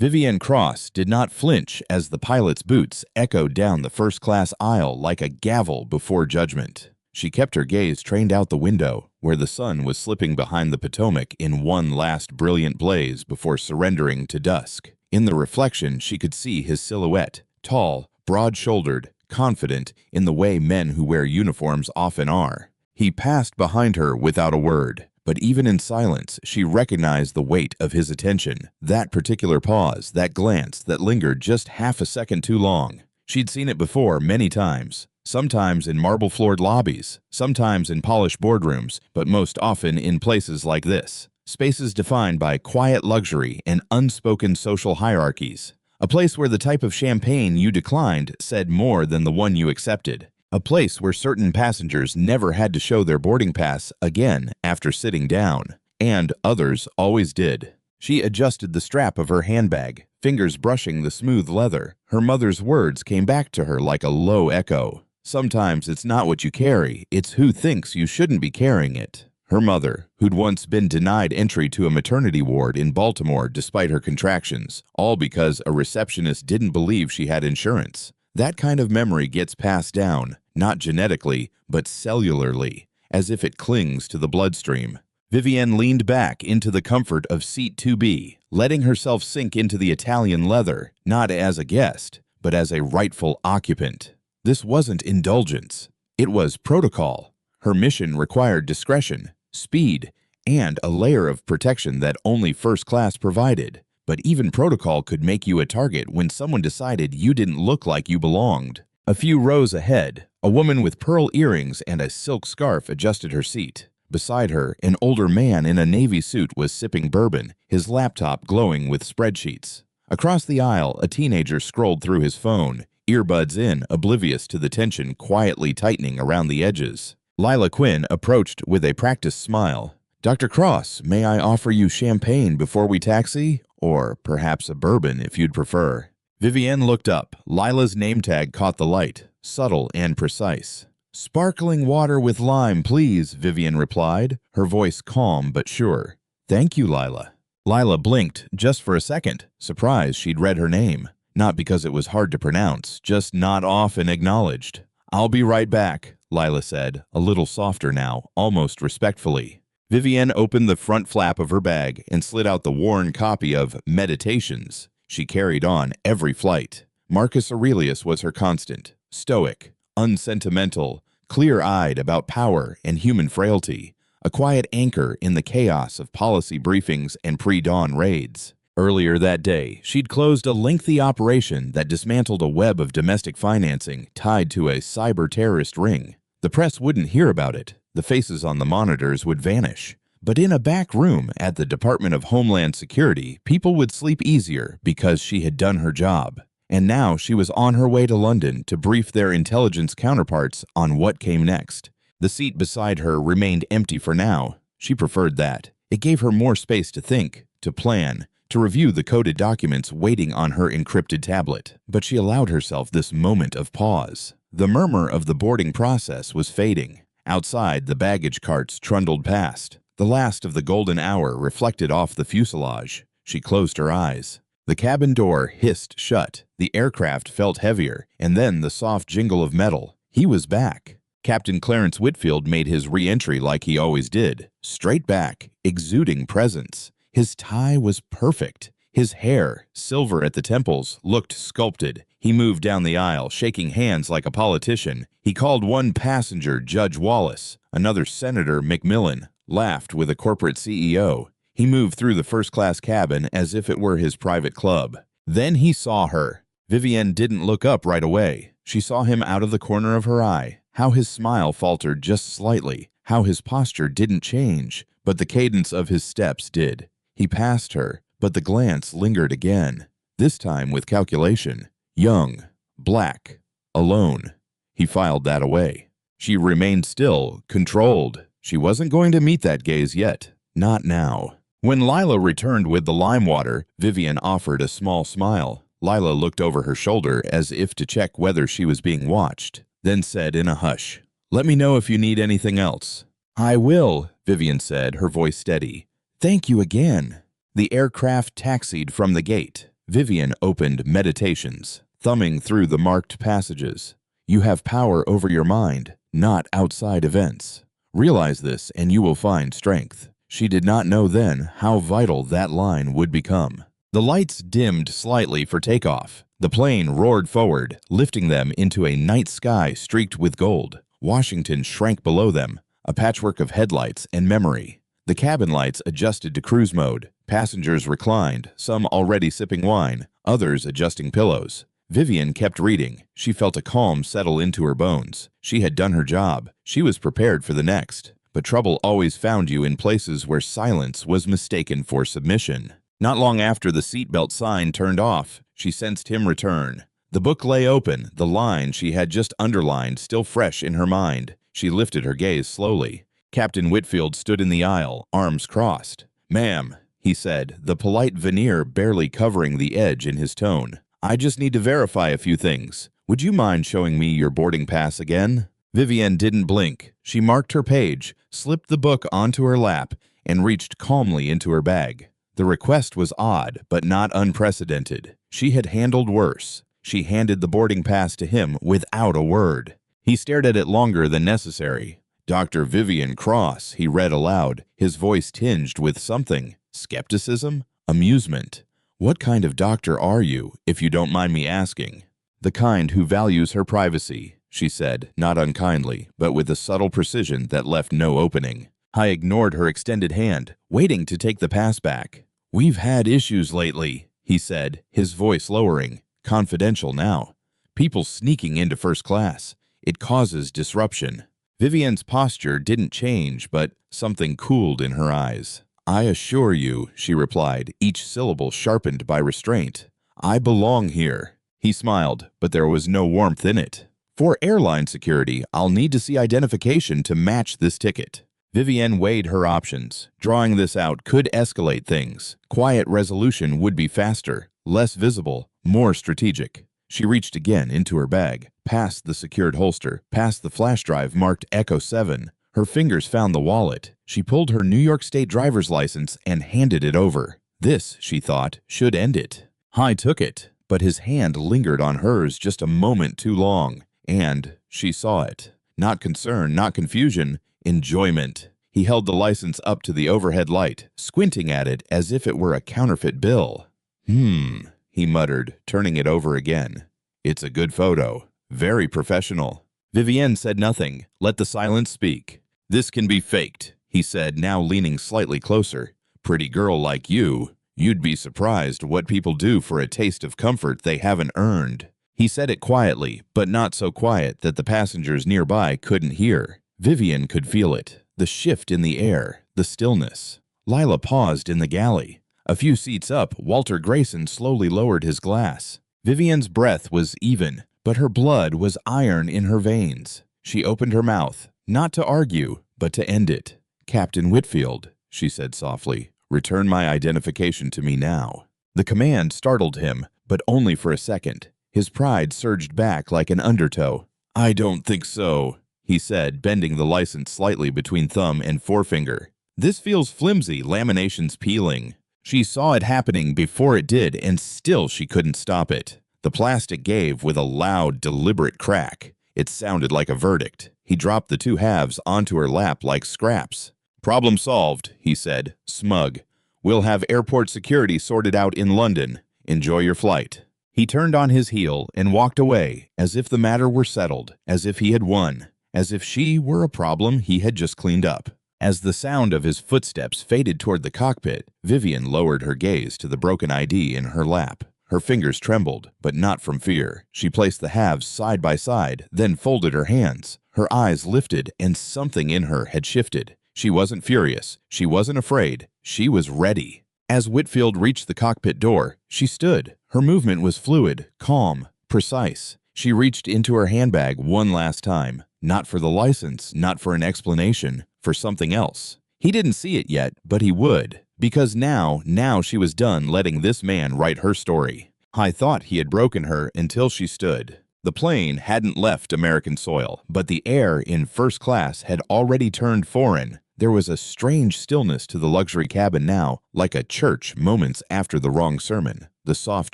Vivienne Cross did not flinch as the pilot's boots echoed down the first-class aisle like a gavel before judgment. She kept her gaze trained out the window, where the sun was slipping behind the Potomac in one last brilliant blaze before surrendering to dusk. In the reflection, she could see his silhouette, tall, broad-shouldered, confident in the way men who wear uniforms often are. He passed behind her without a word, but even in silence, she recognized the weight of his attention. That particular pause, that glance that lingered just half a second too long. She'd seen it before many times. Sometimes in marble-floored lobbies, sometimes in polished boardrooms, but most often in places like this. Spaces defined by quiet luxury and unspoken social hierarchies. A place where the type of champagne you declined said more than the one you accepted. A place where certain passengers never had to show their boarding pass again after sitting down, and others always did. She adjusted the strap of her handbag, fingers brushing the smooth leather. Her mother's words came back to her like a low echo. Sometimes it's not what you carry, it's who thinks you shouldn't be carrying it. Her mother, who'd once been denied entry to a maternity ward in Baltimore despite her contractions, all because a receptionist didn't believe she had insurance. That kind of memory gets passed down, not genetically, but cellularly, as if it clings to the bloodstream. Vivienne leaned back into the comfort of seat 2B, letting herself sink into the Italian leather, not as a guest, but as a rightful occupant. This wasn't indulgence. It was protocol. Her mission required discretion, speed, and a layer of protection that only first class provided. But even protocol could make you a target when someone decided you didn't look like you belonged. A few rows ahead, a woman with pearl earrings and a silk scarf adjusted her seat. Beside her, an older man in a navy suit was sipping bourbon, his laptop glowing with spreadsheets. Across the aisle, a teenager scrolled through his phone, earbuds in, oblivious to the tension quietly tightening around the edges. Lila Quinn approached with a practiced smile. "Dr. Cross, may I offer you champagne before we taxi? Or perhaps a bourbon if you'd prefer." Vivienne looked up. Lila's name tag caught the light, subtle and precise. "Sparkling water with lime, please," Vivienne replied, her voice calm but sure. "Thank you, Lila." Lila blinked just for a second, surprised she'd read her name. Not because it was hard to pronounce, just not often acknowledged. "I'll be right back," Lila said, a little softer now, almost respectfully. Vivienne opened the front flap of her bag and slid out the worn copy of Meditations she carried on every flight. Marcus Aurelius was her constant, stoic, unsentimental, clear-eyed about power and human frailty, a quiet anchor in the chaos of policy briefings and pre-dawn raids. Earlier that day, she'd closed a lengthy operation that dismantled a web of domestic financing tied to a cyber-terrorist ring. The press wouldn't hear about it. The faces on the monitors would vanish. But in a back room at the Department of Homeland Security, people would sleep easier because she had done her job. And now she was on her way to London to brief their intelligence counterparts on what came next. The seat beside her remained empty for now. She preferred that. It gave her more space to think, to plan, to review the coded documents waiting on her encrypted tablet. But she allowed herself this moment of pause. The murmur of the boarding process was fading. Outside, the baggage carts trundled past. The last of the golden hour reflected off the fuselage. She closed her eyes. The cabin door hissed shut. The aircraft felt heavier, and then the soft jingle of metal. He was back. Captain Clarence Whitfield made his re-entry like he always did. Straight back, exuding presence. His tie was perfect. His hair, silver at the temples, looked sculpted. He moved down the aisle, shaking hands like a politician. He called one passenger Judge Wallace, another Senator McMillan, laughed with a corporate CEO. He moved through the first-class cabin as if it were his private club. Then he saw her. Vivienne didn't look up right away. She saw him out of the corner of her eye. How his smile faltered just slightly. How his posture didn't change, but the cadence of his steps did. He passed her, but the glance lingered again, this time with calculation. Young, black, alone. He filed that away. She remained still, controlled. She wasn't going to meet that gaze yet. Not now. When Lila returned with the lime water, Vivienne offered a small smile. Lila looked over her shoulder as if to check whether she was being watched, then said in a hush, "Let me know if you need anything else." "I will," Vivienne said, her voice steady. "Thank you again." The aircraft taxied from the gate. Vivian opened Meditations, thumbing through the marked passages. You have power over your mind, not outside events. Realize this and you will find strength. She did not know then how vital that line would become. The lights dimmed slightly for takeoff. The plane roared forward, lifting them into a night sky streaked with gold. Washington shrank below them, a patchwork of headlights and memory. The cabin lights adjusted to cruise mode. Passengers reclined, some already sipping wine, others adjusting pillows. Vivian kept reading. She felt a calm settle into her bones. She had done her job. She was prepared for the next. But trouble always found you in places where silence was mistaken for submission. Not long after the seatbelt sign turned off, she sensed him return. The book lay open, the line she had just underlined still fresh in her mind. She lifted her gaze slowly. Captain Whitfield stood in the aisle, arms crossed. "Ma'am," he said, the polite veneer barely covering the edge in his tone. "I just need to verify a few things. Would you mind showing me your boarding pass again?" Vivian didn't blink. She marked her page, slipped the book onto her lap, and reached calmly into her bag. The request was odd, but not unprecedented. She had handled worse. She handed the boarding pass to him without a word. He stared at it longer than necessary. "Dr. Vivian Cross," he read aloud, his voice tinged with something. Skepticism? Amusement? "What kind of doctor are you, if you don't mind me asking?" "The kind who values her privacy," she said, not unkindly, but with a subtle precision that left no opening. I ignored her extended hand, waiting to take the pass back. "We've had issues lately," he said, his voice lowering. "Confidential now. People sneaking into first class. It causes disruption." Vivian's posture didn't change, but something cooled in her eyes. "I assure you," she replied, each syllable sharpened by restraint. "I belong here." He smiled, but there was no warmth in it. "For airline security, I'll need to see identification to match this ticket." Vivian weighed her options. Drawing this out could escalate things. Quiet resolution would be faster, less visible, more strategic. She reached again into her bag, past the secured holster, past the flash drive marked Echo 7. Her fingers found the wallet. She pulled her New York State driver's license and handed it over. This, she thought, should end it. Hy took it, but his hand lingered on hers just a moment too long, and she saw it. Not concern, not confusion, enjoyment. He held the license up to the overhead light, squinting at it as if it were a counterfeit bill. He muttered, turning it over again. "It's a good photo. Very professional." Vivienne said nothing. Let the silence speak. "This can be faked," he said, now leaning slightly closer. "Pretty girl like you, you'd be surprised what people do for a taste of comfort they haven't earned." He said it quietly, but not so quiet that the passengers nearby couldn't hear. Vivian could feel it. The shift in the air, the stillness. Lila paused in the galley. A few seats up, Walter Grayson slowly lowered his glass. Vivian's breath was even, but her blood was iron in her veins. She opened her mouth, not to argue, but to end it. "Captain Whitfield," she said softly, "return my identification to me now." The command startled him, but only for a second. His pride surged back like an undertow. "I don't think so," he said, bending the license slightly between thumb and forefinger. "This feels flimsy, laminations peeling." She saw it happening before it did, and still she couldn't stop it. The plastic gave with a loud, deliberate crack. It sounded like a verdict. He dropped the two halves onto her lap like scraps. "Problem solved," he said, smug. "We'll have airport security sorted out in London. Enjoy your flight." He turned on his heel and walked away, as if the matter were settled, as if he had won, as if she were a problem he had just cleaned up. As the sound of his footsteps faded toward the cockpit, Vivian lowered her gaze to the broken ID in her lap. Her fingers trembled, but not from fear. She placed the halves side by side, then folded her hands. Her eyes lifted, and something in her had shifted. She wasn't furious. She wasn't afraid. She was ready. As Whitfield reached the cockpit door, she stood. Her movement was fluid, calm, precise. She reached into her handbag one last time. Not for the license, not for an explanation, for something else. He didn't see it yet, but he would. Because now she was done letting this man write her story. I thought he had broken her until she stood. The plane hadn't left American soil, but the air in first class had already turned foreign. There was a strange stillness to the luxury cabin now, like a church moments after the wrong sermon. The soft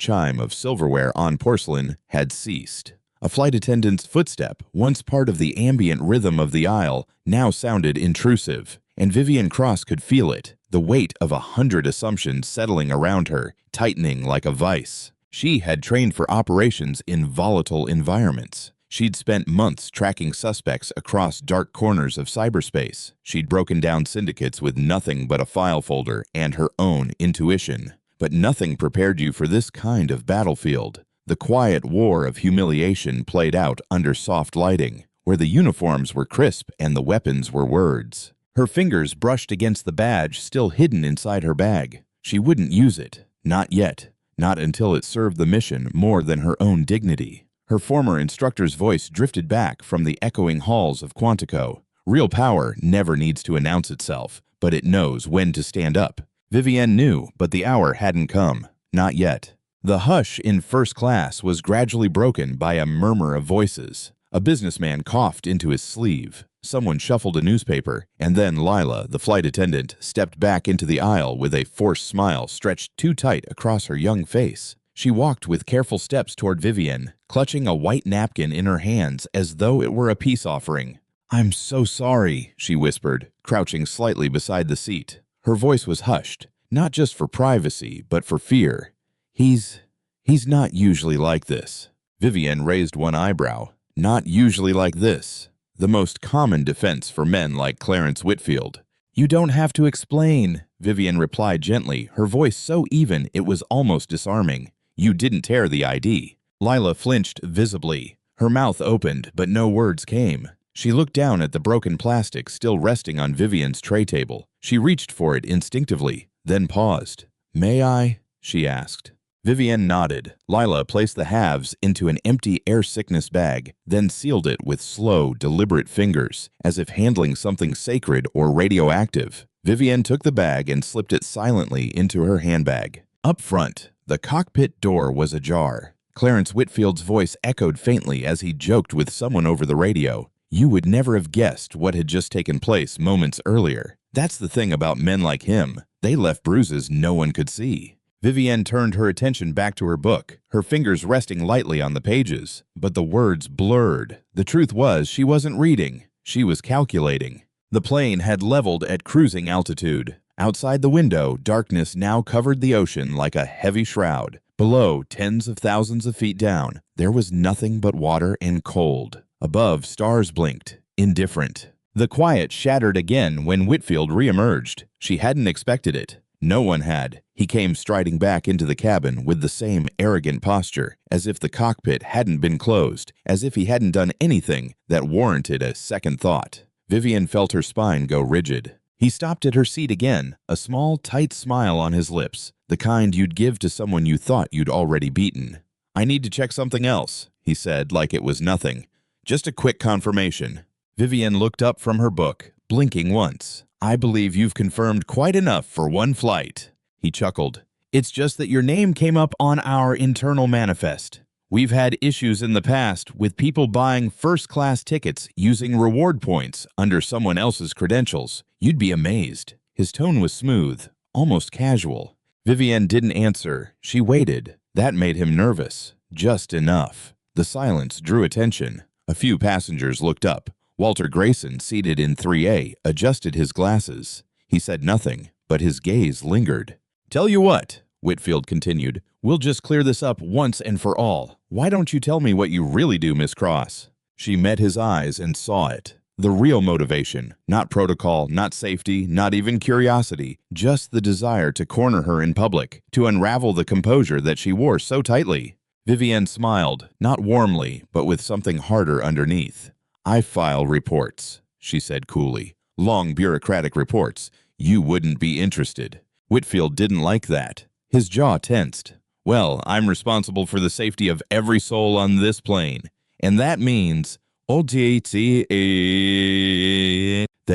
chime of silverware on porcelain had ceased. A flight attendant's footstep, once part of the ambient rhythm of the aisle, now sounded intrusive, and Vivian Cross could feel it, the weight of 100 assumptions settling around her, tightening like a vice. She had trained for operations in volatile environments. She'd spent months tracking suspects across dark corners of cyberspace. She'd broken down syndicates with nothing but a file folder and her own intuition. But nothing prepared you for this kind of battlefield. The quiet war of humiliation played out under soft lighting, where the uniforms were crisp and the weapons were words. Her fingers brushed against the badge still hidden inside her bag. She wouldn't use it. Not yet. Not until it served the mission more than her own dignity. Her former instructor's voice drifted back from the echoing halls of Quantico. Real power never needs to announce itself, but it knows when to stand up. Vivienne knew, but the hour hadn't come. Not yet. The hush in first class was gradually broken by a murmur of voices. A businessman coughed into his sleeve. Someone shuffled a newspaper, and then Lila, the flight attendant, stepped back into the aisle with a forced smile stretched too tight across her young face. She walked with careful steps toward Vivienne, clutching a white napkin in her hands as though it were a peace offering. "I'm so sorry," she whispered, crouching slightly beside the seat. Her voice was hushed, not just for privacy, but for fear. He's not usually like this." Vivienne raised one eyebrow. "Not usually like this." The most common defense for men like Clarence Whitfield. "You don't have to explain," Vivienne replied gently, her voice so even it was almost disarming. "You didn't tear the ID." Lila flinched visibly. Her mouth opened, but no words came. She looked down at the broken plastic still resting on Vivienne's tray table. She reached for it instinctively, then paused. "May I?" she asked. Vivienne nodded. Lila placed the halves into an empty air sickness bag, then sealed it with slow, deliberate fingers, as if handling something sacred or radioactive. Vivienne took the bag and slipped it silently into her handbag. Up front, the cockpit door was ajar. Clarence Whitfield's voice echoed faintly as he joked with someone over the radio. You would never have guessed what had just taken place moments earlier. That's the thing about men like him. They left bruises no one could see. Vivienne turned her attention back to her book, her fingers resting lightly on the pages. But the words blurred. The truth was she wasn't reading. She was calculating. The plane had leveled at cruising altitude. Outside the window, darkness now covered the ocean like a heavy shroud. Below, tens of thousands of feet down, there was nothing but water and cold. Above, stars blinked, indifferent. The quiet shattered again when Whitfield reemerged. She hadn't expected it. No one had. He came striding back into the cabin with the same arrogant posture, as if the cockpit hadn't been closed, as if he hadn't done anything that warranted a second thought. Vivienne felt her spine go rigid. He stopped at her seat again, a small, tight smile on his lips, the kind you'd give to someone you thought you'd already beaten. "I need to check something else," he said like it was nothing. "Just a quick confirmation." Vivienne looked up from her book, blinking once. "I believe you've confirmed quite enough for one flight." He chuckled. "It's just that your name came up on our internal manifest. We've had issues in the past with people buying first-class tickets using reward points under someone else's credentials. You'd be amazed." His tone was smooth, almost casual. Vivienne didn't answer. She waited. That made him nervous. Just enough. The silence drew attention. A few passengers looked up. Walter Grayson, seated in 3A, adjusted his glasses. He said nothing, but his gaze lingered. "Tell you what," Whitfield continued, "we'll just clear this up once and for all. Why don't you tell me what you really do, Miss Cross?" She met his eyes and saw it. The real motivation, not protocol, not safety, not even curiosity, just the desire to corner her in public, to unravel the composure that she wore so tightly. Vivienne smiled, not warmly, but with something harder underneath. "I file reports," she said coolly. "Long bureaucratic reports. You wouldn't be interested." Whitfield didn't like that. His jaw tensed. "Well, I'm responsible for the safety of every soul on this plane. And that means... Then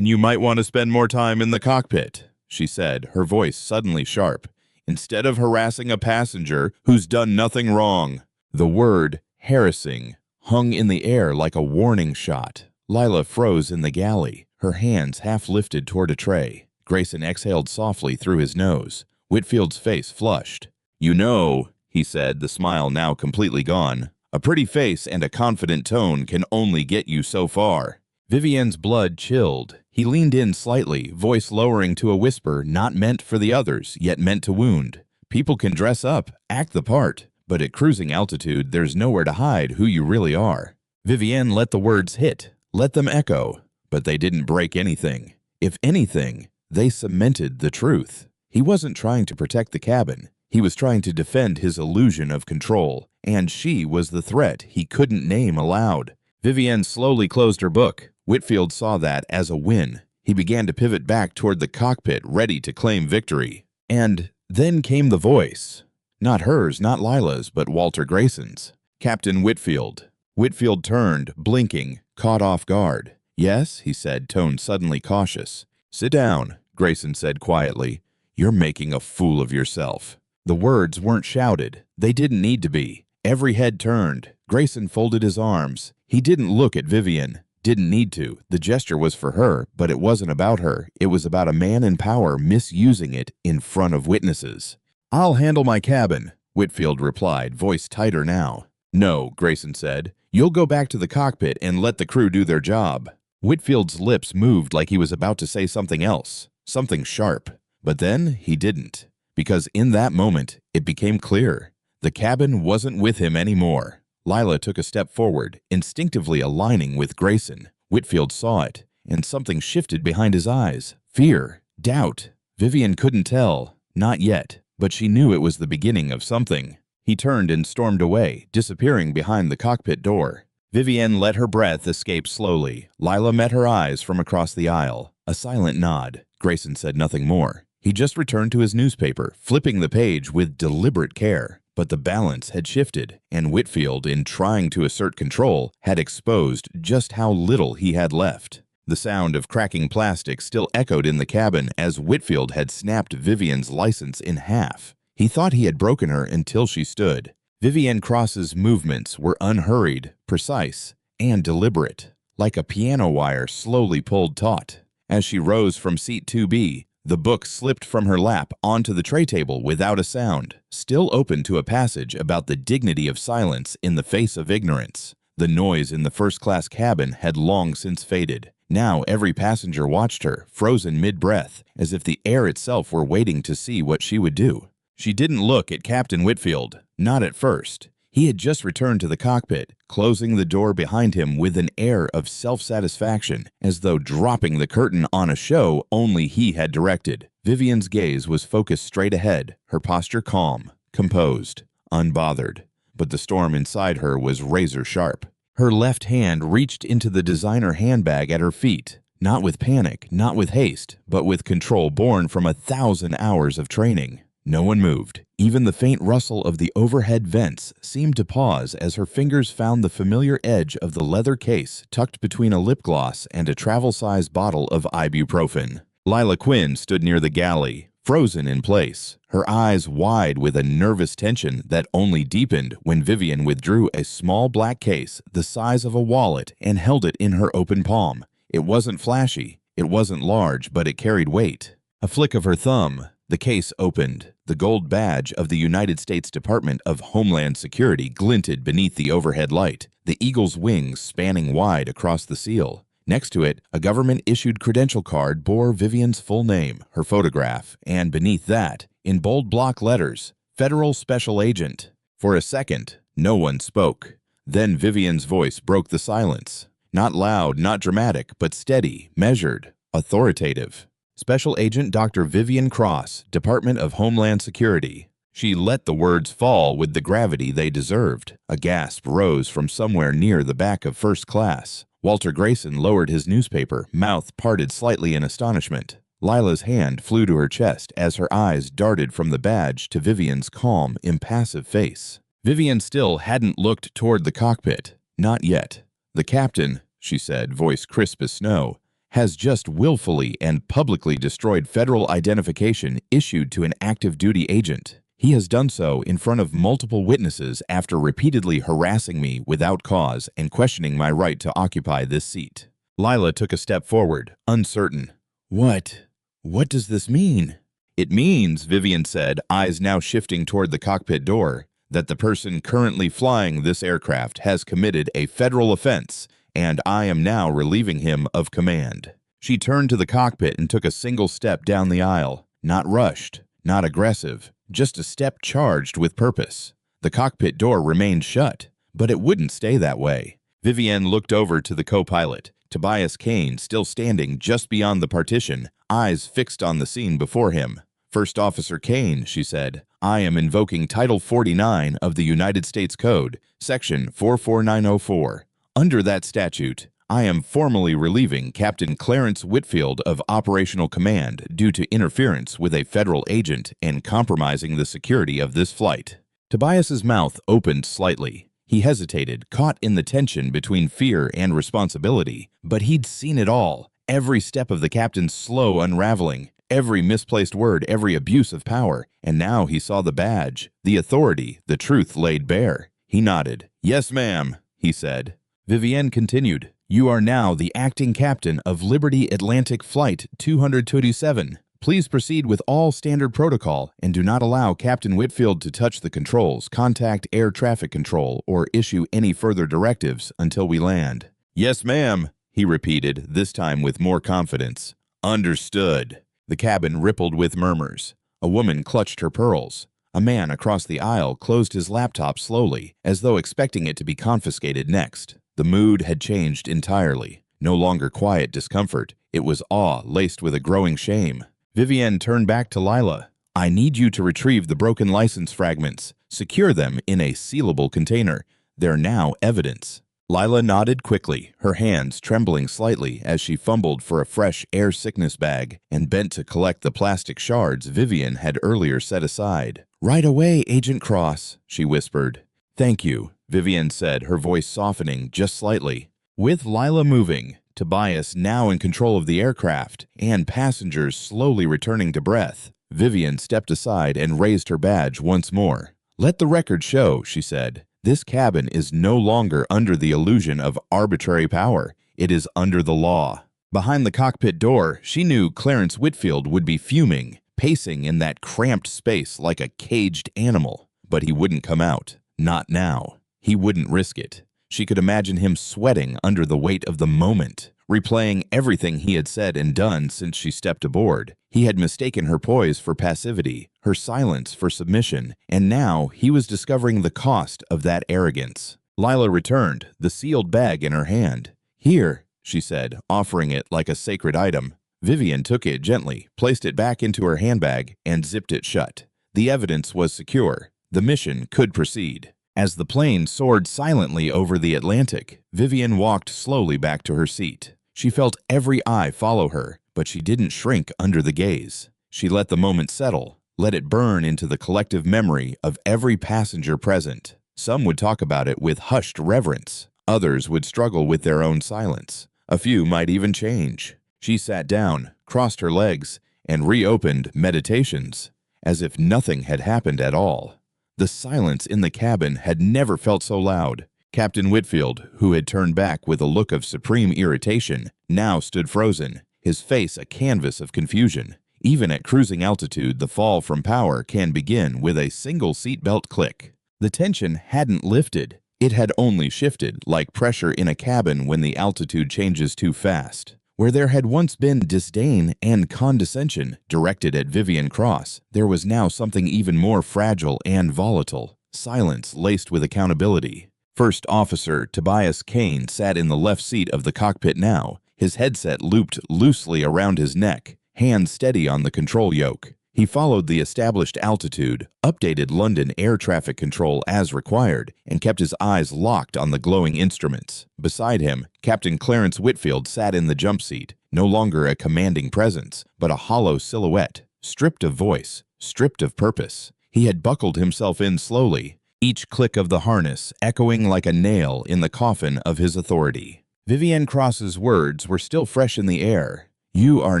you might want to spend more time in the cockpit," she said, her voice suddenly sharp, "instead of harassing a passenger who's done nothing wrong." The word harassing hung in the air like a warning shot. Lila froze in the galley. her hands half lifted toward a tray. Grayson exhaled softly through his nose. Whitfield's face flushed. "You know," he said, the smile now completely gone, "a pretty face and a confident tone can only get you so far." Vivien's blood chilled. He leaned in slightly, voice lowering to a whisper not meant for the others, yet meant to wound. "People can dress up, act the part, but at cruising altitude, there's nowhere to hide who you really are." Vivienne let the words hit, let them echo, but they didn't break anything. If anything, they cemented the truth. He wasn't trying to protect the cabin. He was trying to defend his illusion of control, and she was the threat he couldn't name aloud. Vivienne slowly closed her book. Whitfield saw that as a win. He began to pivot back toward the cockpit, ready to claim victory. And then came the voice. Not hers, not Lila's, but Walter Grayson's. "Captain Whitfield." Whitfield turned, blinking, caught off guard. "Yes," he said, tone suddenly cautious. "Sit down," Grayson said quietly. "You're making a fool of yourself." The words weren't shouted. They didn't need to be. Every head turned. Grayson folded his arms. He didn't look at Vivienne. Didn't need to. The gesture was for her, but it wasn't about her. It was about a man in power misusing it in front of witnesses. "I'll handle my cabin," Whitfield replied, voice tighter now. "No," Grayson said. "You'll go back to the cockpit and let the crew do their job." Whitfield's lips moved like he was about to say something else, something sharp. But then he didn't, because in that moment, it became clear. The cabin wasn't with him anymore. Lila took a step forward, instinctively aligning with Grayson. Whitfield saw it, and something shifted behind his eyes. Fear, doubt. Vivienne couldn't tell, not yet, but she knew it was the beginning of something. He turned and stormed away, disappearing behind the cockpit door. Vivienne let her breath escape slowly. Lila met her eyes from across the aisle. A silent nod. Grayson said nothing more. He just returned to his newspaper, flipping the page with deliberate care. But the balance had shifted, and Whitfield, in trying to assert control, had exposed just how little he had left. The sound of cracking plastic still echoed in the cabin as Whitfield had snapped Vivienne's license in half. He thought he had broken her until she stood. Vivienne Cross's movements were unhurried, precise, and deliberate, like a piano wire slowly pulled taut. As she rose from seat 2B, the book slipped from her lap onto the tray table without a sound, still open to a passage about the dignity of silence in the face of ignorance. The noise in the first-class cabin had long since faded. Now every passenger watched her, frozen mid-breath, as if the air itself were waiting to see what she would do. She didn't look at Captain Whitfield, not at first. He had just returned to the cockpit, closing the door behind him with an air of self-satisfaction, as though dropping the curtain on a show only he had directed. Vivienne's gaze was focused straight ahead, her posture calm, composed, unbothered. But the storm inside her was razor-sharp. Her left hand reached into the designer handbag at her feet, not with panic, not with haste, but with control born from 1,000 hours of training. No one moved. Even the faint rustle of the overhead vents seemed to pause as her fingers found the familiar edge of the leather case tucked between a lip gloss and a travel-sized bottle of ibuprofen. Lila Quinn stood near the galley, frozen in place, her eyes wide with a nervous tension that only deepened when Vivienne withdrew a small black case the size of a wallet and held it in her open palm. It wasn't flashy, it wasn't large, but it carried weight. A flick of her thumb, the case opened. The gold badge of the United States Department of Homeland Security glinted beneath the overhead light, the eagle's wings spanning wide across the seal. Next to it, a government-issued credential card bore Vivienne's full name, her photograph, and beneath that, in bold block letters, Federal Special Agent. For a second, no one spoke. Then Vivienne's voice broke the silence. Not loud, not dramatic, but steady, measured, authoritative. Special Agent Dr. Vivienne Cross, Department of Homeland Security. She let the words fall with the gravity they deserved. A gasp rose from somewhere near the back of first class. Walter Grayson lowered his newspaper, mouth parted slightly in astonishment. Lila's hand flew to her chest as her eyes darted from the badge to Vivienne's calm, impassive face. Vivienne still hadn't looked toward the cockpit. Not yet. "The captain," she said, voice crisp as snow, "has just willfully and publicly destroyed federal identification issued to an active duty agent. He has done so in front of multiple witnesses after repeatedly harassing me without cause and questioning my right to occupy this seat." Lila took a step forward, uncertain. What? What does this mean? It means, Vivian said, eyes now shifting toward the cockpit door, that the person currently flying this aircraft has committed a federal offense, and I am now relieving him of command. She turned to the cockpit and took a single step down the aisle, not rushed, not aggressive, just a step charged with purpose. The cockpit door remained shut, but it wouldn't stay that way. Vivienne looked over to the co-pilot, Tobias Kane, still standing just beyond the partition, eyes fixed on the scene before him. First Officer Kane, she said, I am invoking Title 49 of the United States Code, Section 44904. Under that statute, I am formally relieving Captain Clarence Whitfield of operational command due to interference with a federal agent and compromising the security of this flight. Tobias's mouth opened slightly. He hesitated, caught in the tension between fear and responsibility, but he'd seen it all. Every step of the captain's slow unraveling, every misplaced word, every abuse of power, and now he saw the badge, the authority, the truth laid bare. He nodded. Yes, ma'am, he said. Vivienne continued. You are now the acting captain of Liberty Atlantic Flight 227. Please proceed with all standard protocol and do not allow Captain Whitfield to touch the controls, contact air traffic control, or issue any further directives until we land. Yes, ma'am, he repeated, this time with more confidence. Understood. The cabin rippled with murmurs. A woman clutched her pearls. A man across the aisle closed his laptop slowly, as though expecting it to be confiscated next. The mood had changed entirely. No longer quiet discomfort. It was awe laced with a growing shame. Vivienne turned back to Lila. I need you to retrieve the broken license fragments. Secure them in a sealable container. They're now evidence. Lila nodded quickly, her hands trembling slightly as she fumbled for a fresh air sickness bag and bent to collect the plastic shards Vivienne had earlier set aside. Right away, Agent Cross, she whispered. Thank you, Vivienne said, her voice softening just slightly. With Lila moving, Tobias now in control of the aircraft, and passengers slowly returning to breath, Vivienne stepped aside and raised her badge once more. Let the record show, she said. This cabin is no longer under the illusion of arbitrary power. It is under the law. Behind the cockpit door, she knew Clarence Whitfield would be fuming, pacing in that cramped space like a caged animal. But he wouldn't come out. Not now. He wouldn't risk it. She could imagine him sweating under the weight of the moment, replaying everything he had said and done since she stepped aboard. He had mistaken her poise for passivity, her silence for submission, and now he was discovering the cost of that arrogance. Lila returned, the sealed bag in her hand. Here, she said, offering it like a sacred item. Vivienne took it gently, placed it back into her handbag, and zipped it shut. The evidence was secure. The mission could proceed. As the plane soared silently over the Atlantic, Vivienne walked slowly back to her seat. She felt every eye follow her, but she didn't shrink under the gaze. She let the moment settle, let it burn into the collective memory of every passenger present. Some would talk about it with hushed reverence. Others would struggle with their own silence. A few might even change. She sat down, crossed her legs, and reopened Meditations, as if nothing had happened at all. The silence in the cabin had never felt so loud. Captain Whitfield, who had turned back with a look of supreme irritation, now stood frozen, his face a canvas of confusion. Even at cruising altitude, the fall from power can begin with a single seatbelt click. The tension hadn't lifted. It had only shifted, like pressure in a cabin when the altitude changes too fast. Where there had once been disdain and condescension directed at Vivienne Cross, there was now something even more fragile and volatile, silence laced with accountability. First Officer Tobias Kane sat in the left seat of the cockpit now, his headset looped loosely around his neck, hands steady on the control yoke. He followed the established altitude, updated London air traffic control as required, and kept his eyes locked on the glowing instruments. Beside him, Captain Clarence Whitfield sat in the jump seat, no longer a commanding presence, but a hollow silhouette, stripped of voice, stripped of purpose. He had buckled himself in slowly, each click of the harness echoing like a nail in the coffin of his authority. Vivienne Cross's words were still fresh in the air. You are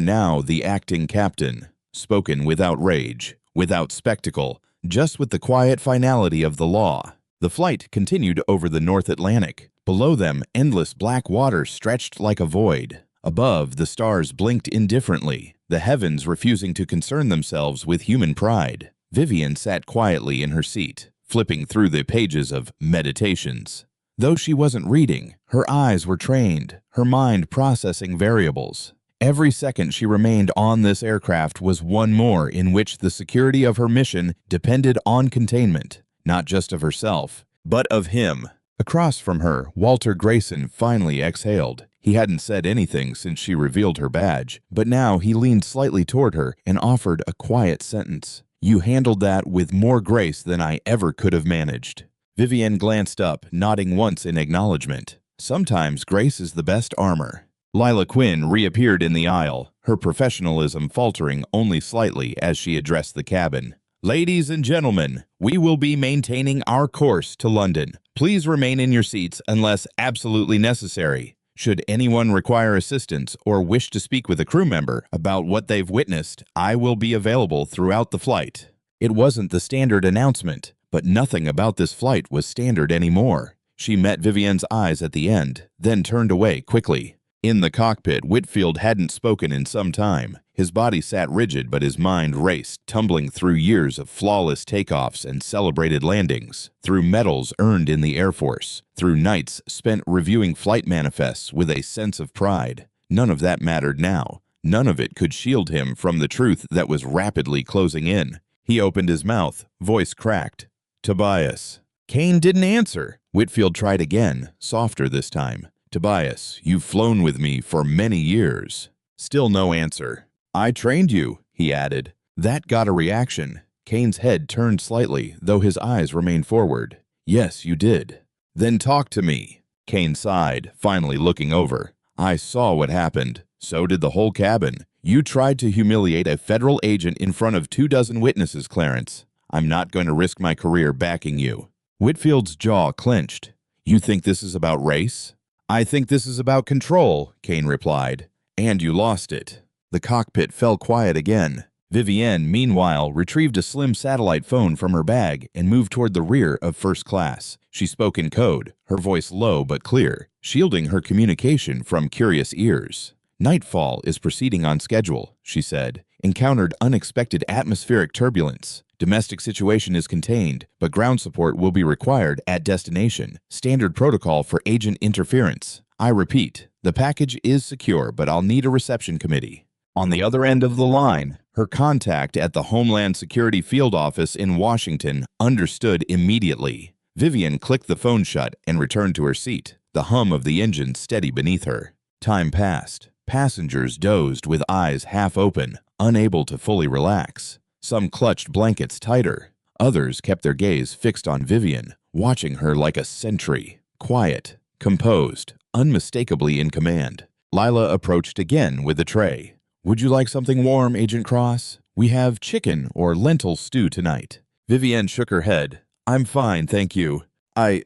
now the acting captain. Spoken without rage, without spectacle, just with the quiet finality of the law. The flight continued over the North Atlantic, Below them, endless black water stretched like a void. Above, the stars blinked indifferently, the heavens refusing to concern themselves with human pride. Vivian sat quietly in her seat, flipping through the pages of Meditations. Though she wasn't reading, her eyes were trained, her mind processing variables. Every second she remained on this aircraft was one more in which the security of her mission depended on containment, not just of herself, but of him. Across from her, Walter Grayson finally exhaled. He hadn't said anything since she revealed her badge, but now he leaned slightly toward her and offered a quiet sentence. "You handled that with more grace than I ever could have managed." Vivian glanced up, nodding once in acknowledgement. Sometimes grace is the best armor. Lila Quinn reappeared in the aisle, her professionalism faltering only slightly as she addressed the cabin. "Ladies and gentlemen, we will be maintaining our course to London. Please remain in your seats unless absolutely necessary. Should anyone require assistance or wish to speak with a crew member about what they've witnessed, I will be available throughout the flight." It wasn't the standard announcement, but nothing about this flight was standard anymore. She met Vivian's eyes at the end, then turned away quickly. In the cockpit, Whitfield hadn't spoken in some time. His body sat rigid, but his mind raced, tumbling through years of flawless takeoffs and celebrated landings, through medals earned in the Air Force, through nights spent reviewing flight manifests with a sense of pride. None of that mattered now. None of it could shield him from the truth that was rapidly closing in. He opened his mouth, voice cracked. "Tobias." Kane didn't answer. Whitfield tried again, softer this time. "Tobias, you've flown with me for many years." Still no answer. "I trained you," he added. That got a reaction. Kane's head turned slightly, though his eyes remained forward. "Yes, you did." "Then talk to me." Kane sighed, finally looking over. "I saw what happened. So did the whole cabin. You tried to humiliate a federal agent in front of 24 witnesses, Clarence. I'm not going to risk my career backing you." Whitfield's jaw clenched. "You think this is about race?" "I think this is about control," Kane replied. "And you lost it." The cockpit fell quiet again. Vivienne, meanwhile, retrieved a slim satellite phone from her bag and moved toward the rear of first class. She spoke in code, her voice low but clear, shielding her communication from curious ears. "Nightfall is proceeding on schedule," she said. "Encountered unexpected atmospheric turbulence. Domestic situation is contained, but ground support will be required at destination. Standard protocol for agent interference. I repeat, the package is secure, but I'll need a reception committee." On the other end of the line, her contact at the Homeland Security Field Office in Washington understood immediately. Vivian clicked the phone shut and returned to her seat, the hum of the engine steady beneath her. Time passed. Passengers dozed with eyes half open, unable to fully relax. Some clutched blankets tighter. Others kept their gaze fixed on Vivian, watching her like a sentry. Quiet, composed, unmistakably in command. Lila approached again with a tray. "Would you like something warm, Agent Cross? We have chicken or lentil stew tonight." Vivian shook her head. "I'm fine, thank you. I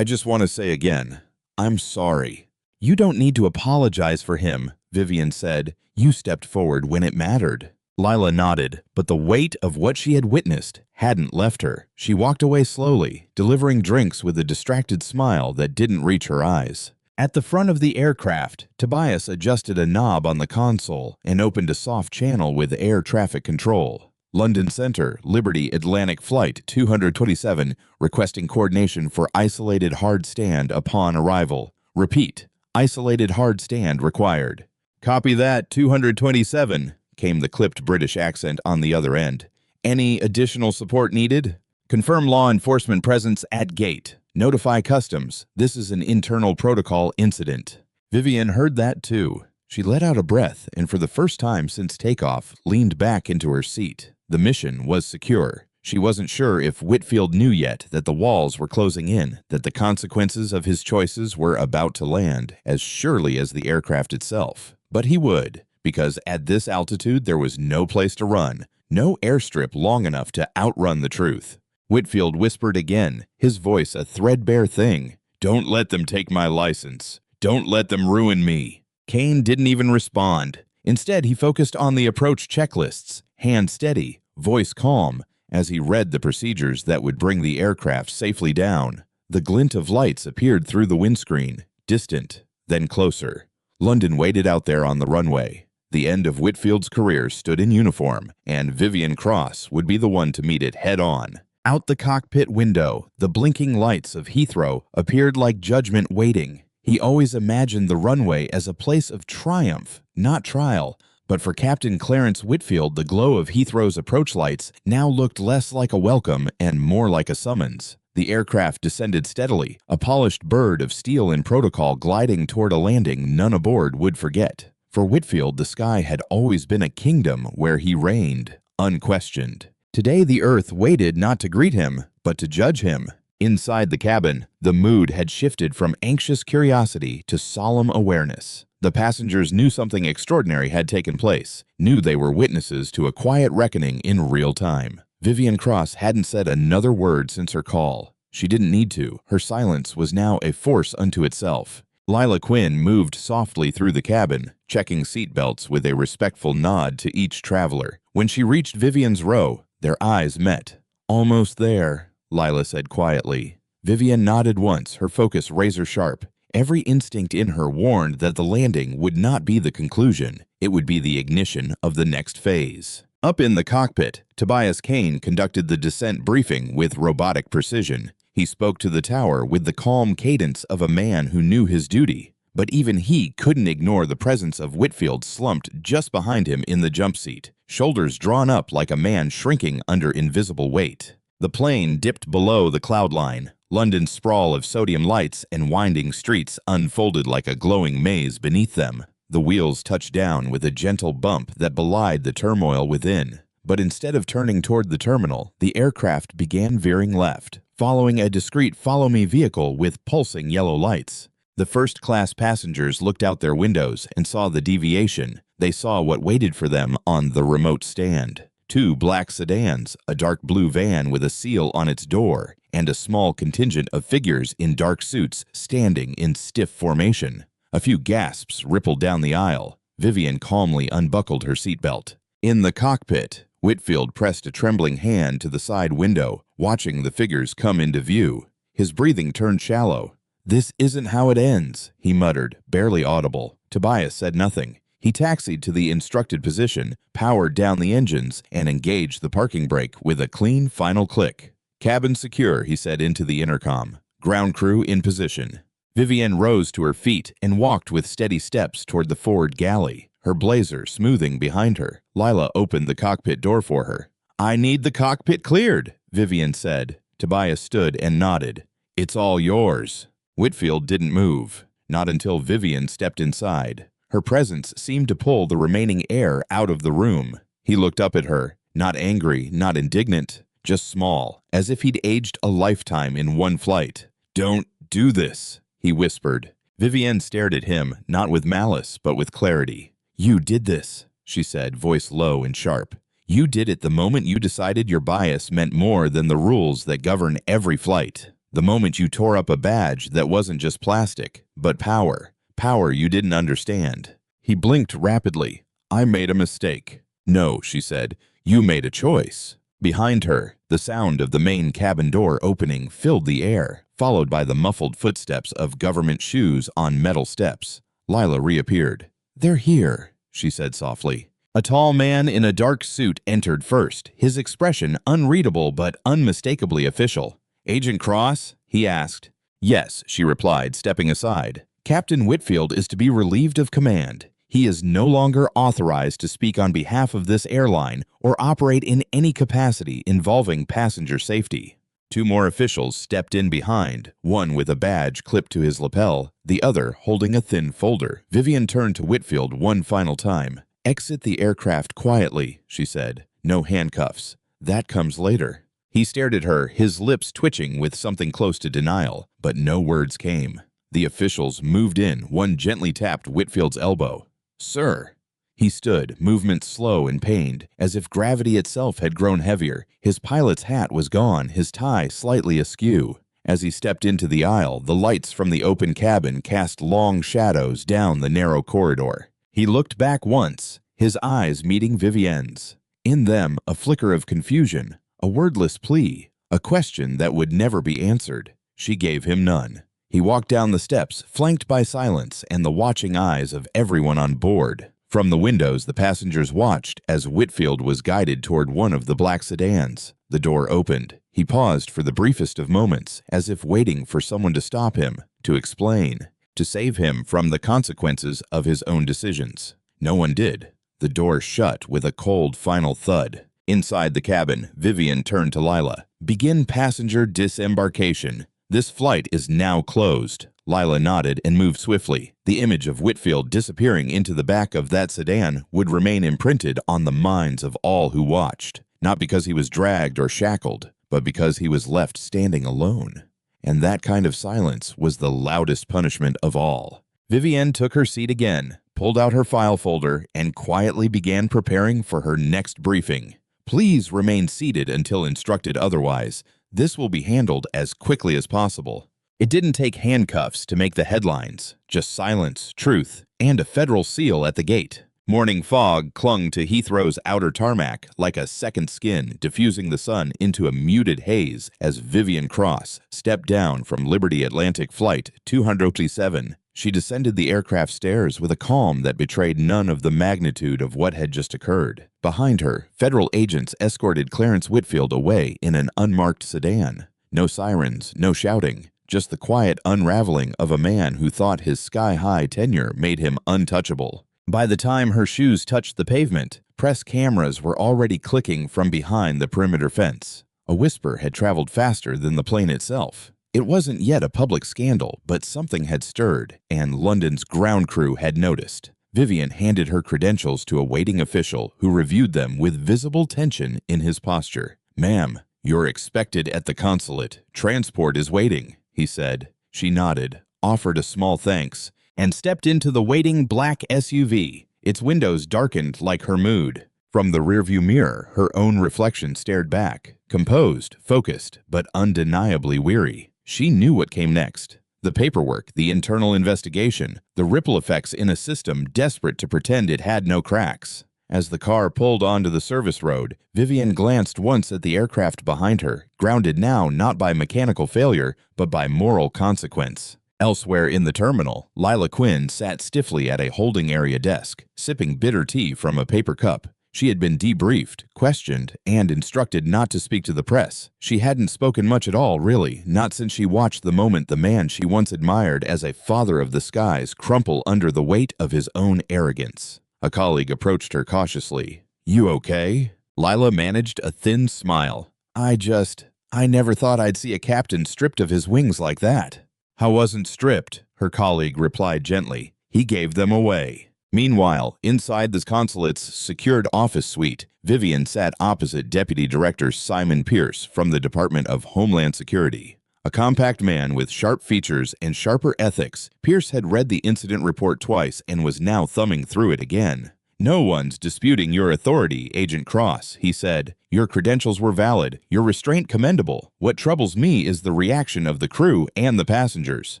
just want to say again, I'm sorry." "You don't need to apologize for him," Vivian said. "You stepped forward when it mattered." Lila nodded, but the weight of what she had witnessed hadn't left her. She walked away slowly, delivering drinks with a distracted smile that didn't reach her eyes. At the front of the aircraft, Tobias adjusted a knob on the console and opened a soft channel with air traffic control. "London Center, Liberty Atlantic Flight 227, requesting coordination for isolated hard stand upon arrival. Repeat, isolated hard stand required." "Copy that, 227. Came the clipped British accent on the other end. "Any additional support needed?" "Confirm law enforcement presence at gate. Notify customs. This is an internal protocol incident." Vivian heard that too. She let out a breath and for the first time since takeoff, leaned back into her seat. The mission was secure. She wasn't sure if Whitfield knew yet that the walls were closing in, that the consequences of his choices were about to land as surely as the aircraft itself. But he would. Because at this altitude there was no place to run, no airstrip long enough to outrun the truth. Whitfield whispered again, his voice a threadbare thing. "Don't let them take my license. Don't let them ruin me." Kane didn't even respond. Instead, he focused on the approach checklists, hand steady, voice calm, as he read the procedures that would bring the aircraft safely down. The glint of lights appeared through the windscreen, distant, then closer. London waited out there on the runway. The end of Whitfield's career stood in uniform, and Vivian Cross would be the one to meet it head-on. Out the cockpit window, the blinking lights of Heathrow appeared like judgment waiting. He always imagined the runway as a place of triumph, not trial. But for Captain Clarence Whitfield, the glow of Heathrow's approach lights now looked less like a welcome and more like a summons. The aircraft descended steadily, a polished bird of steel in protocol gliding toward a landing none aboard would forget. For Whitfield, the sky had always been a kingdom where he reigned, unquestioned. Today the Earth waited not to greet him, but to judge him. Inside the cabin, the mood had shifted from anxious curiosity to solemn awareness. The passengers knew something extraordinary had taken place, knew they were witnesses to a quiet reckoning in real time. Vivian Cross hadn't said another word since her call. She didn't need to. Her silence was now a force unto itself. Lila Quinn moved softly through the cabin, checking seatbelts with a respectful nod to each traveler. When she reached Vivian's row, their eyes met. "Almost there," Lila said quietly. Vivian nodded once, her focus razor-sharp. Every instinct in her warned that the landing would not be the conclusion. It would be the ignition of the next phase. Up in the cockpit, Tobias Kane conducted the descent briefing with robotic precision. He spoke to the tower with the calm cadence of a man who knew his duty. But even he couldn't ignore the presence of Whitfield slumped just behind him in the jump seat, shoulders drawn up like a man shrinking under invisible weight. The plane dipped below the cloud line. London's sprawl of sodium lights and winding streets unfolded like a glowing maze beneath them. The wheels touched down with a gentle bump that belied the turmoil within. But instead of turning toward the terminal, the aircraft began veering left, following a discreet follow-me vehicle with pulsing yellow lights. The first-class passengers looked out their windows and saw the deviation. They saw what waited for them on the remote stand. 2 black sedans, a dark blue van with a seal on its door, and a small contingent of figures in dark suits standing in stiff formation. A few gasps rippled down the aisle. Vivian calmly unbuckled her seatbelt. In the cockpit, Whitfield pressed a trembling hand to the side window, watching the figures come into view. His breathing turned shallow. "This isn't how it ends," he muttered, barely audible. Tobias said nothing. He taxied to the instructed position, powered down the engines, and engaged the parking brake with a clean final click. "Cabin secure," he said into the intercom. "Ground crew in position." Vivian rose to her feet and walked with steady steps toward the forward galley, her blazer smoothing behind her. Lila opened the cockpit door for her. "I need the cockpit cleared," Vivian said. Tobias stood and nodded. "It's all yours." Whitfield didn't move, not until Vivian stepped inside. Her presence seemed to pull the remaining air out of the room. He looked up at her, not angry, not indignant, just small, as if he'd aged a lifetime in one flight. "Don't do this," he whispered. Vivian stared at him, not with malice, but with clarity. "You did this," she said, voice low and sharp. "You did it the moment you decided your bias meant more than the rules that govern every flight. The moment you tore up a badge that wasn't just plastic, but power. Power you didn't understand." He blinked rapidly. "I made a mistake." "No," she said. "You made a choice." Behind her, the sound of the main cabin door opening filled the air, followed by the muffled footsteps of government shoes on metal steps. Lila reappeared. "They're here," she said softly. A tall man in a dark suit entered first, his expression unreadable but unmistakably official. "Agent Cross?" he asked. "Yes," she replied, stepping aside. "Captain Whitfield is to be relieved of command. He is no longer authorized to speak on behalf of this airline or operate in any capacity involving passenger safety." 2 more officials stepped in behind, one with a badge clipped to his lapel, the other holding a thin folder. Vivian turned to Whitfield one final time. "Exit the aircraft quietly," she said. "No handcuffs. That comes later." He stared at her, his lips twitching with something close to denial, but no words came. The officials moved in, one gently tapped Whitfield's elbow. "Sir." He stood, movement slow and pained, as if gravity itself had grown heavier. His pilot's hat was gone, his tie slightly askew. As he stepped into the aisle, the lights from the open cabin cast long shadows down the narrow corridor. He looked back once, his eyes meeting Vivien's. In them, a flicker of confusion, a wordless plea, a question that would never be answered. She gave him none. He walked down the steps, flanked by silence and the watching eyes of everyone on board. From the windows, the passengers watched as Whitfield was guided toward one of the black sedans. The door opened. He paused for the briefest of moments, as if waiting for someone to stop him, to explain, to save him from the consequences of his own decisions. No one did. The door shut with a cold final thud. Inside the cabin, Vivian turned to Lila. "Begin passenger disembarkation. This flight is now closed." Lila nodded and moved swiftly. The image of Whitfield disappearing into the back of that sedan would remain imprinted on the minds of all who watched, not because he was dragged or shackled, but because he was left standing alone. And that kind of silence was the loudest punishment of all. Vivienne took her seat again, pulled out her file folder, and quietly began preparing for her next briefing. "Please remain seated until instructed otherwise. This will be handled as quickly as possible." It didn't take handcuffs to make the headlines, just silence, truth, and a federal seal at the gate. Morning fog clung to Heathrow's outer tarmac like a second skin, diffusing the sun into a muted haze as Vivian Cross stepped down from Liberty Atlantic Flight 207. She descended the aircraft stairs with a calm that betrayed none of the magnitude of what had just occurred. Behind her, federal agents escorted Clarence Whitfield away in an unmarked sedan. No sirens, no shouting. Just the quiet unraveling of a man who thought his sky-high tenure made him untouchable. By the time her shoes touched the pavement, press cameras were already clicking from behind the perimeter fence. A whisper had traveled faster than the plane itself. It wasn't yet a public scandal, but something had stirred, and London's ground crew had noticed. Vivian handed her credentials to a waiting official who reviewed them with visible tension in his posture. "Ma'am, you're expected at the consulate. Transport is waiting," he said. She nodded, offered a small thanks, and stepped into the waiting black SUV. Its windows darkened like her mood. From the rearview mirror, her own reflection stared back, composed, focused, but undeniably weary. She knew what came next. The paperwork, the internal investigation, the ripple effects in a system desperate to pretend it had no cracks. As the car pulled onto the service road, Vivian glanced once at the aircraft behind her, grounded now not by mechanical failure, but by moral consequence. Elsewhere in the terminal, Lila Quinn sat stiffly at a holding area desk, sipping bitter tea from a paper cup. She had been debriefed, questioned, and instructed not to speak to the press. She hadn't spoken much at all, really, not since she watched the moment the man she once admired as a father of the skies crumple under the weight of his own arrogance. A colleague approached her cautiously. "You okay?" Lila managed a thin smile. I never thought I'd see a captain stripped of his wings like that." "I wasn't stripped," her colleague replied gently. "He gave them away." Meanwhile, inside the consulate's secured office suite, Vivian sat opposite Deputy Director Simon Pierce from the Department of Homeland Security. A compact man with sharp features and sharper ethics, Pierce had read the incident report twice and was now thumbing through it again. "No one's disputing your authority, Agent Cross," he said. "Your credentials were valid, your restraint commendable. What troubles me is the reaction of the crew and the passengers."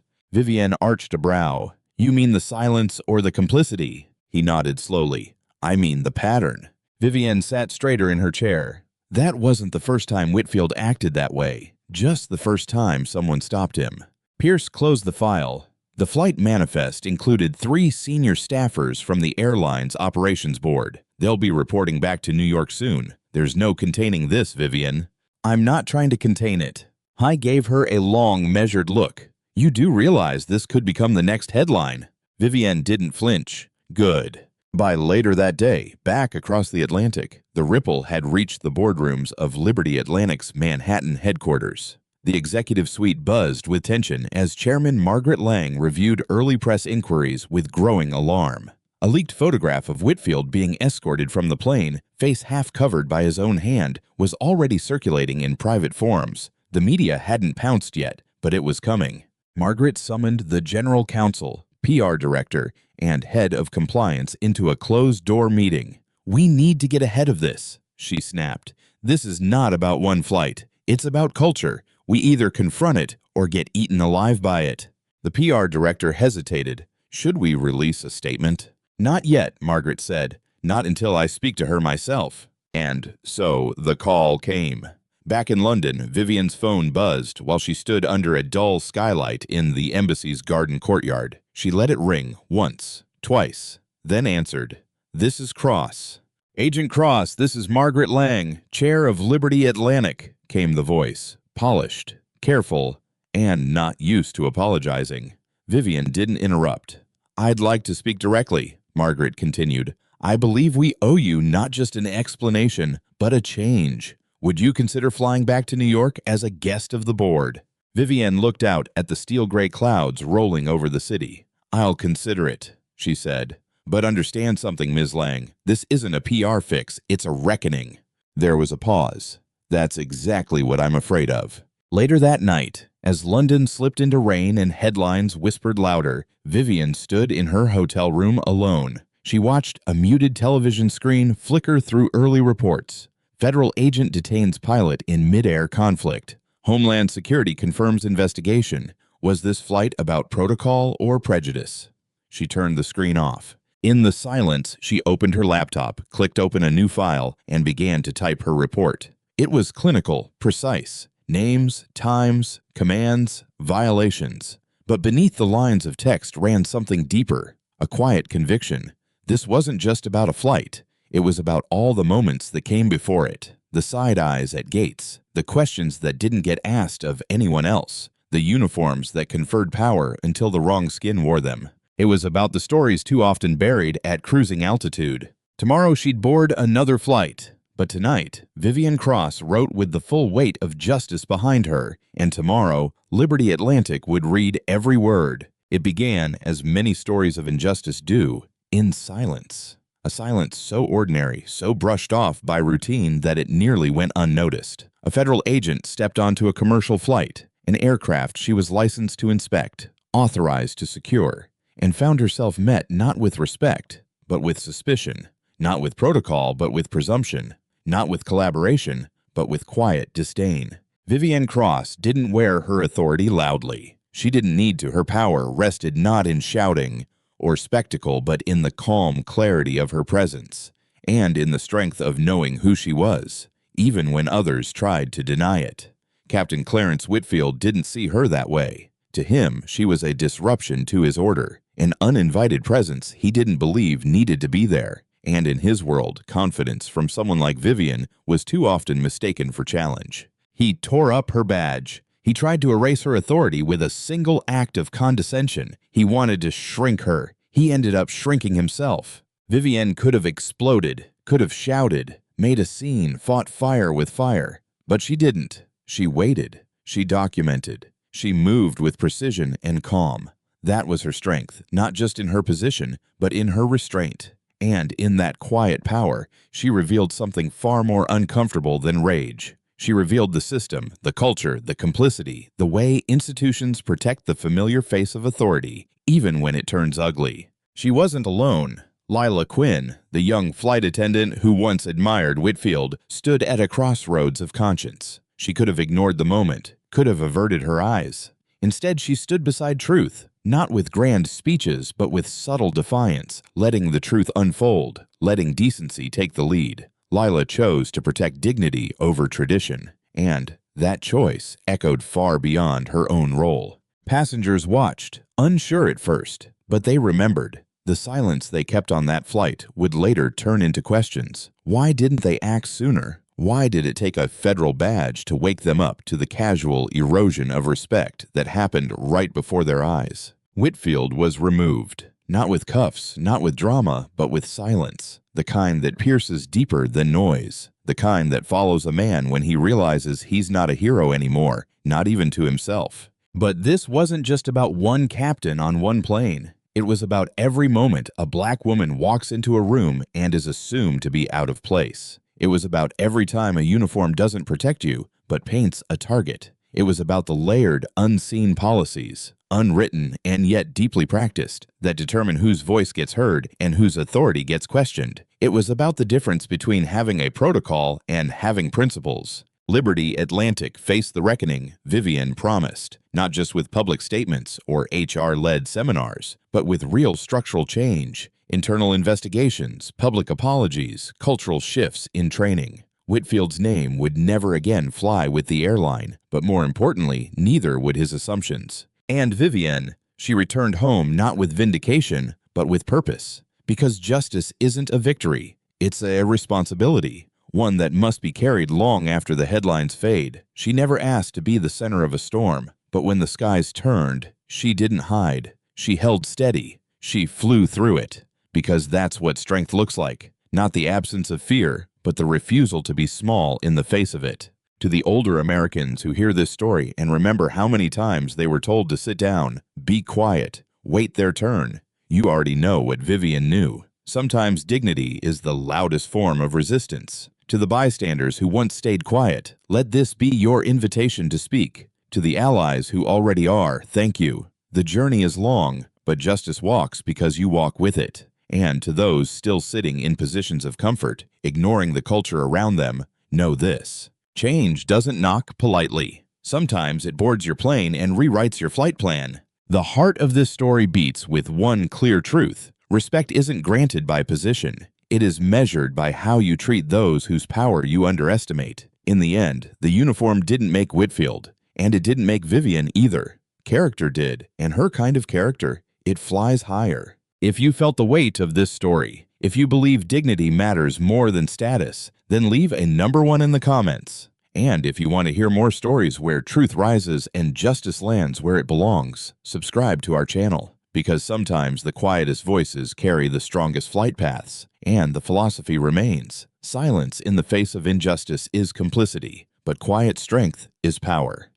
Vivian arched a brow. "You mean the silence or the complicity?" He nodded slowly. "I mean the pattern." Vivian sat straighter in her chair. That wasn't the first time Whitfield acted that way, just the first time someone stopped him. Pierce closed the file. The flight manifest included 3 senior staffers from the airline's operations board. They'll be reporting back to New York soon. There's no containing this, Vivian. "I'm not trying to contain it." I gave her a long, measured look. "You do realize this could become the next headline." Vivian didn't flinch. Good. By later that day, back across the Atlantic, the ripple had reached the boardrooms of Liberty Atlantic's Manhattan headquarters. The executive suite buzzed with tension as Chairman Margaret Lang reviewed early press inquiries with growing alarm. A leaked photograph of Whitfield being escorted from the plane, face half covered by his own hand, was already circulating in private forums. The media hadn't pounced yet, but it was coming. Margaret summoned the general counsel, PR director, and head of compliance into a closed-door meeting. "We need to get ahead of this," she snapped. "This is not about one flight. It's about culture. We either confront it or get eaten alive by it." The PR director hesitated. "Should we release a statement?" "Not yet," Margaret said. "Not until I speak to her myself." And so the call came. Back in London, Vivian's phone buzzed while she stood under a dull skylight in the embassy's garden courtyard. She let it ring once, twice, then answered. "This is Cross." "Agent Cross, this is Margaret Lang, chair of Liberty Atlantic," came the voice, polished, careful, and not used to apologizing. Vivian didn't interrupt. "I'd like to speak directly," Margaret continued. "I believe we owe you not just an explanation, but a change. Would you consider flying back to New York as a guest of the board?" Vivian looked out at the steel-gray clouds rolling over the city. "I'll consider it," she said. "But understand something, Ms. Lang. This isn't a PR fix, it's a reckoning." There was a pause. "That's exactly what I'm afraid of." Later that night, as London slipped into rain and headlines whispered louder, Vivian stood in her hotel room alone. She watched a muted television screen flicker through early reports. Federal agent detains pilot in mid-air conflict. Homeland Security confirms investigation. Was this flight about protocol or prejudice? She turned the screen off. In the silence, she opened her laptop, clicked open a new file, and began to type her report. It was clinical, precise. Names, times, commands, violations. But beneath the lines of text ran something deeper, a quiet conviction. This wasn't just about a flight. It was about all the moments that came before it, the side eyes at gates, the questions that didn't get asked of anyone else, the uniforms that conferred power until the wrong skin wore them. It was about the stories too often buried at cruising altitude. Tomorrow she'd board another flight, but tonight, Vivian Cross wrote with the full weight of justice behind her, and tomorrow, Liberty Atlantic would read every word. It began, as many stories of injustice do, in silence. A silence so ordinary, so brushed off by routine that it nearly went unnoticed. A federal agent stepped onto a commercial flight, an aircraft she was licensed to inspect, authorized to secure, and found herself met not with respect, but with suspicion, not with protocol, but with presumption, not with collaboration, but with quiet disdain. Vivian Cross didn't wear her authority loudly. She didn't need to. Her power rested not in shouting or spectacle, but in the calm clarity of her presence, and in the strength of knowing who she was, even when others tried to deny it. Captain Clarence Whitfield didn't see her that way. To him, she was a disruption to his order, an uninvited presence he didn't believe needed to be there, and in his world, confidence from someone like Vivian was too often mistaken for challenge. He tore up her badge. He tried to erase her authority with a single act of condescension. He wanted to shrink her. He ended up shrinking himself. Vivian could have exploded, could have shouted, made a scene, fought fire with fire. But she didn't. She waited. She documented. She moved with precision and calm. That was her strength, not just in her position, but in her restraint. And in that quiet power, she revealed something far more uncomfortable than rage. She revealed the system, the culture, the complicity, the way institutions protect the familiar face of authority, even when it turns ugly. She wasn't alone. Lila Quinn, the young flight attendant who once admired Whitfield, stood at a crossroads of conscience. She could have ignored the moment, could have averted her eyes. Instead, she stood beside truth, not with grand speeches, but with subtle defiance, letting the truth unfold, letting decency take the lead. Lila chose to protect dignity over tradition, and that choice echoed far beyond her own role. Passengers watched, unsure at first, but they remembered. The silence they kept on that flight would later turn into questions. Why didn't they act sooner? Why did it take a federal badge to wake them up to the casual erosion of respect that happened right before their eyes? Whitfield was removed, not with cuffs, not with drama, but with silence. The kind that pierces deeper than noise. The kind that follows a man when he realizes he's not a hero anymore, not even to himself. But this wasn't just about one captain on one plane. It was about every moment a black woman walks into a room and is assumed to be out of place. It was about every time a uniform doesn't protect you, but paints a target. It was about the layered, unseen policies, unwritten and yet deeply practiced, that determine whose voice gets heard and whose authority gets questioned. It was about the difference between having a protocol and having principles. Liberty Atlantic faced the reckoning Vivian promised, not just with public statements or HR-led seminars, but with real structural change, internal investigations, public apologies, cultural shifts in training. Whitfield's name would never again fly with the airline, but more importantly, neither would his assumptions. And Vivienne, she returned home not with vindication, but with purpose. Because justice isn't a victory, it's a responsibility, one that must be carried long after the headlines fade. She never asked to be the center of a storm, but when the skies turned, she didn't hide. She held steady. She flew through it. Because that's what strength looks like. Not the absence of fear, but the refusal to be small in the face of it. To the older Americans who hear this story and remember how many times they were told to sit down, be quiet, wait their turn, you already know what Vivienne knew. Sometimes dignity is the loudest form of resistance. To the bystanders who once stayed quiet, let this be your invitation to speak. To the allies who already are, thank you. The journey is long, but justice walks because you walk with it. And to those still sitting in positions of comfort, ignoring the culture around them, know this. Change doesn't knock politely. Sometimes it boards your plane and rewrites your flight plan. The heart of this story beats with one clear truth. Respect isn't granted by position. It is measured by how you treat those whose power you underestimate. In the end, the uniform didn't make Whitfield, and it didn't make Vivienne either. Character did, and her kind of character, it flies higher. If you felt the weight of this story, if you believe dignity matters more than status, then leave a number 1 in the comments. And if you want to hear more stories where truth rises and justice lands where it belongs, subscribe to our channel. Because sometimes the quietest voices carry the strongest flight paths, and the philosophy remains. Silence in the face of injustice is complicity, but quiet strength is power.